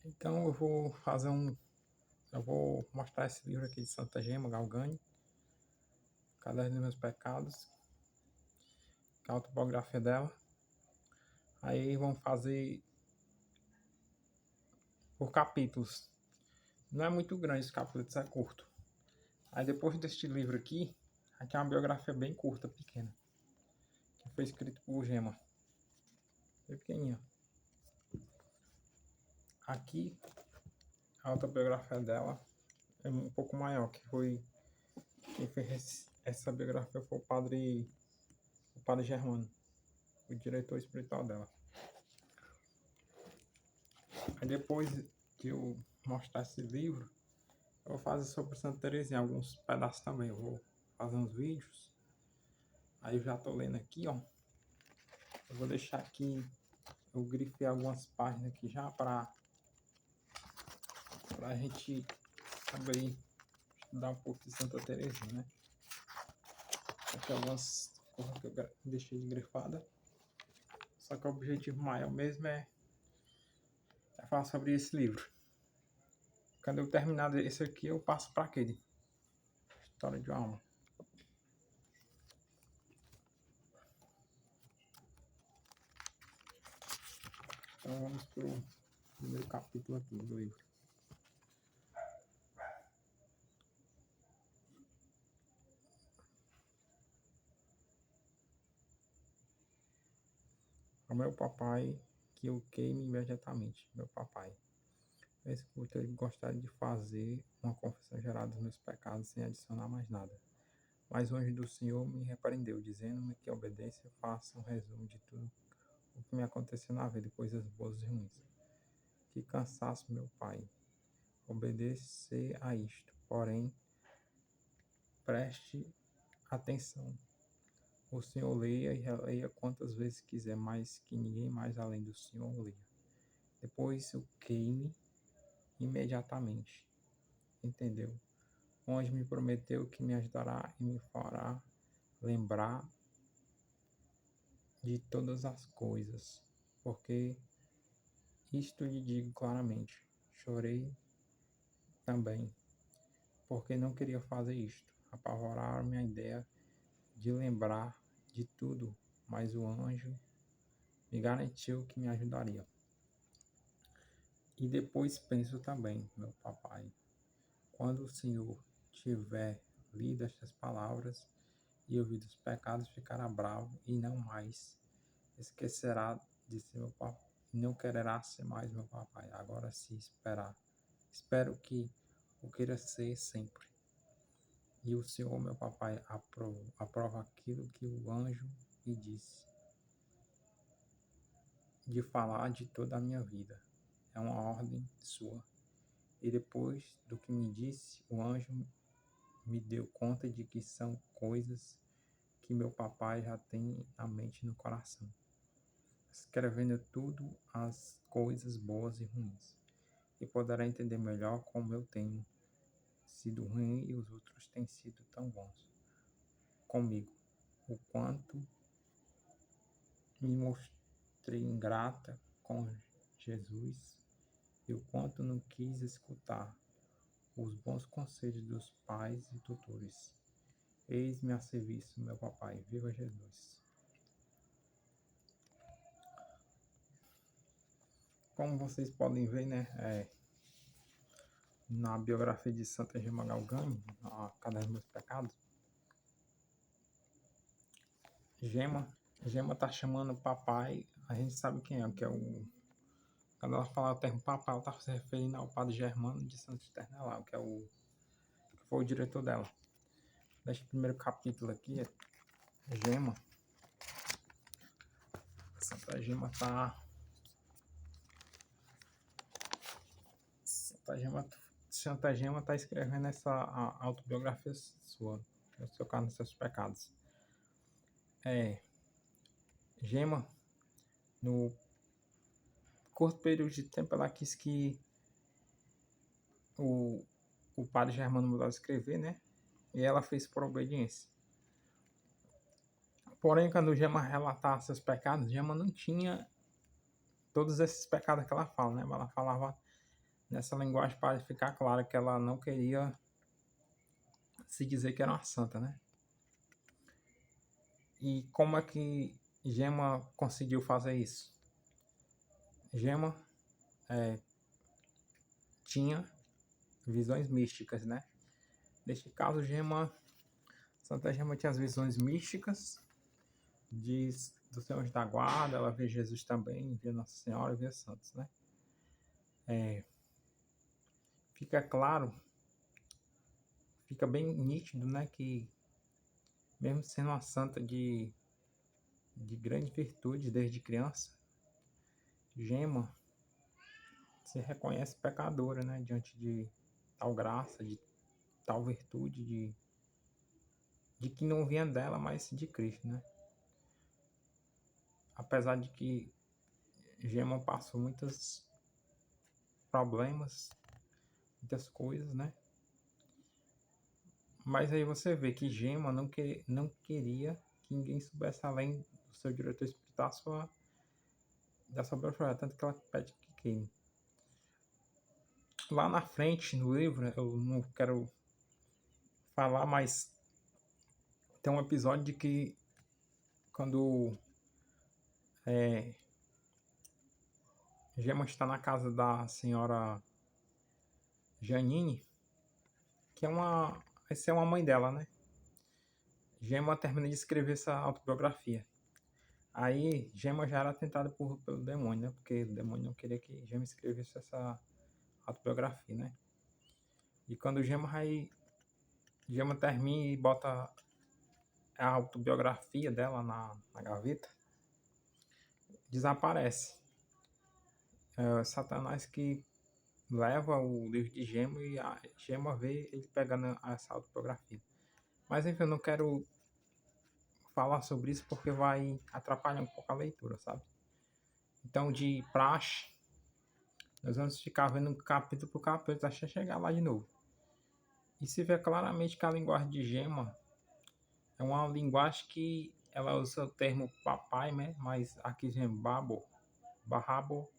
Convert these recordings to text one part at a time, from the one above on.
Então eu vou mostrar esse livro aqui de Santa Gema Galgani, Caderno dos Meus Pecados, que é a autobiografia dela. Aí vamos fazer por capítulos. Não é muito grande esse capítulo, é curto. Aí depois deste livro aqui é uma biografia bem curta, pequena, que foi escrito por Gema. Bem pequenininha. Aqui, a autobiografia dela é um pouco maior, que foi quem fez essa biografia foi o padre Germano, o diretor espiritual dela. Aí depois que eu mostrar esse livro, eu vou fazer sobre Santa Teresinha, alguns pedaços também. Eu vou fazer uns vídeos. Aí eu já tô lendo aqui, ó. Eu vou deixar aqui, eu grifei algumas páginas aqui já pra gente abrir, estudar um pouco de Santa Teresinha, né? Aqui algumas coisas que eu deixei de grifada. Só que o objetivo maior mesmo é falar sobre esse livro. Quando eu terminar esse aqui, eu passo para aquele. História de uma alma. Então vamos pro primeiro capítulo aqui do livro. Ao meu papai, que eu queime imediatamente. Meu papai. Escuta, eu gostaria de fazer uma confissão geral dos meus pecados sem adicionar mais nada. Mas o anjo do Senhor me repreendeu, dizendo-me que obedeça e faça um resumo de tudo o que me aconteceu na vida, coisas boas e ruins. Que cansaço, meu pai. Obedecer a isto, porém, preste atenção. O Senhor leia e releia quantas vezes quiser, mas que ninguém mais além do Senhor leia. Depois eu queime imediatamente. Entendeu? O anjo me prometeu que me ajudará e me fará lembrar de todas as coisas, porque isto lhe digo claramente. Chorei também, porque não queria fazer isto. Apavoraram-me a ideia de lembrar de tudo, mas o anjo me garantiu que me ajudaria. E depois penso também, meu papai, quando o Senhor tiver lido estas palavras e ouvido os pecados, ficará bravo e não mais esquecerá de ser meu papai. Não quererá ser mais meu papai. Agora se esperar. Espero que o queira ser sempre. E o Senhor, meu papai, aprova aquilo que o anjo me disse, de falar de toda a minha vida. É uma ordem sua. E depois do que me disse, o anjo me deu conta de que são coisas que meu papai já tem na mente e no coração, escrevendo tudo as coisas boas e ruins, e poderá entender melhor como eu tenho sido ruim e os outros têm sido tão bons comigo, o quanto me mostrei ingrata com Jesus e o quanto não quis escutar os bons conselhos dos pais e tutores. Eis-me a serviço, meu papai. Viva Jesus! Como vocês podem ver, né, na biografia de Santa Gema Galgani, a Caderno dos Meus Pecados, Gema tá chamando o papai, a gente sabe quem é, que é o... Quando ela fala o termo papai, ela tá se referindo ao padre Germano de Santo Externelau, que foi o diretor dela. Neste primeiro capítulo aqui, Gema, Santa Gema tá... Santa Gema tá escrevendo essa autobiografia sua, no seu caso, nos seus pecados. Gema, no curto período de tempo, ela quis que o padre Germano mudasse escrever, né? E ela fez por obediência. Porém, quando Gema relatava seus pecados, Gema não tinha todos esses pecados que ela fala, né? Ela falava nessa linguagem para ficar claro que ela não queria se dizer que era uma santa, né? E como é que Gema conseguiu fazer isso? Gema tinha visões místicas, né? Neste caso, Santa Gema tinha as visões místicas dos Senhores da Guarda, ela vê Jesus também, vê Nossa Senhora, vê santos, né? Fica claro, fica bem nítido, né, que mesmo sendo uma santa de grande virtude desde criança, Gema se reconhece pecadora, né, diante de tal graça, de tal virtude, de que não vinha dela, mas de Cristo, né? Apesar de que Gema passou muitos problemas, muitas coisas, né? Mas aí você vê que Gema não queria que ninguém soubesse além do seu diretor espiritual da sua própria, tanto que ela pede que queime. Lá na frente, no livro, eu não quero falar, mas tem um episódio de que quando Gema está na casa da senhora Janine, que essa é uma mãe dela, né? Gema termina de escrever essa autobiografia. Aí Gema já era tentada pelo demônio, né? Porque o demônio não queria que Gema escrevesse essa autobiografia, né? E quando Gema termina e bota a autobiografia dela na gaveta, desaparece. Satanás que leva o livro de Gema e a Gema vê ele pegando essa autobiografia. Mas enfim, eu não quero falar sobre isso porque vai atrapalhar um pouco a leitura, sabe? Então, de praxe, nós vamos ficar vendo capítulo por capítulo até chegar lá de novo. E se vê claramente que a linguagem de Gema é uma linguagem que ela usa o termo papai, né? Mas aqui Gema barrabo,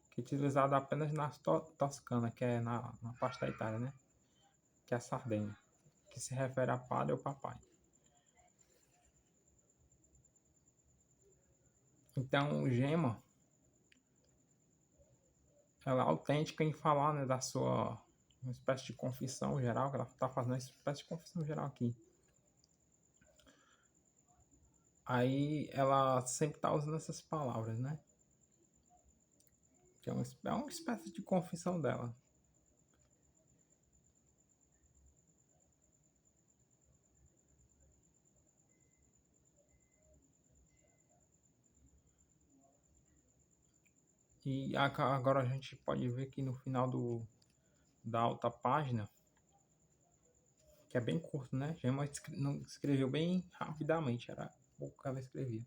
que é utilizado apenas na Toscana, que é na parte da Itália, né? Que é a Sardenha, que se refere a padre ou papai. Então, Gema, ela é autêntica em falar, né, da sua uma espécie de confissão geral, que ela está fazendo uma espécie de confissão geral aqui. Aí ela sempre está usando essas palavras, né? Que é uma espécie de confissão dela. E agora a gente pode ver que no final da outra página, que é bem curto, né? Gema não escreveu bem rapidamente, era pouco que ela escrevia.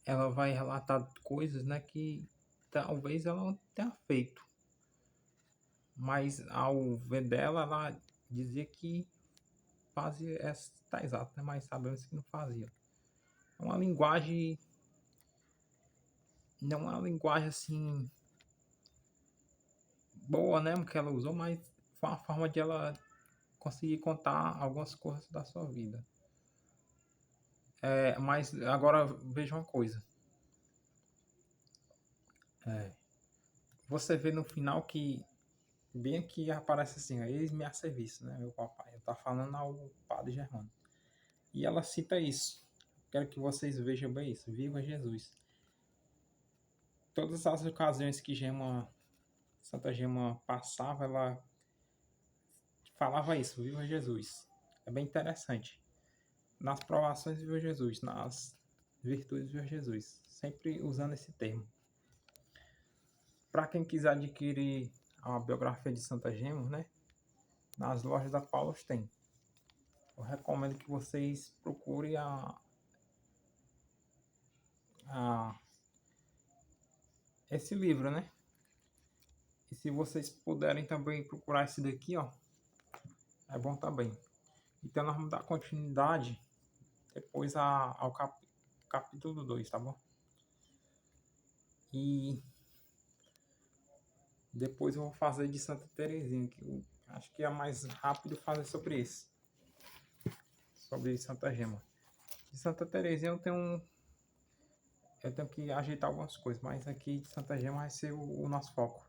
Ela vai relatar coisas, né, que talvez ela não tenha feito. Mas ao ver dela, ela dizia que fazia, tá exato, né? Mas sabemos que não fazia. É uma linguagem, não é uma linguagem assim boa, né, que ela usou, mas foi uma forma de ela conseguir contar algumas coisas da sua vida. Mas agora veja uma coisa. Você vê no final que bem aqui aparece assim, eis-me a serviço, né, meu papai. Eu tá falando ao padre Germano. E ela cita isso. Quero que vocês vejam bem isso. Viva Jesus. Todas as ocasiões que Santa Gema passava, ela falava isso, viva Jesus. É bem interessante. Nas provações, viva Jesus. Nas virtudes, viva Jesus. Sempre usando esse termo. Para quem quiser adquirir a biografia de Santa Gema, né? Nas lojas da Paulus tem. Eu recomendo que vocês procurem esse livro, né? E se vocês puderem também procurar esse daqui, ó, é bom também. Então nós vamos dar continuidade depois ao capítulo 2, tá bom? E depois eu vou fazer de Santa Terezinha, que eu acho que é mais rápido fazer sobre isso. Sobre Santa Gema. De Santa Terezinha eu tenho que ajeitar algumas coisas, mas aqui de Santa Gema vai ser o nosso foco.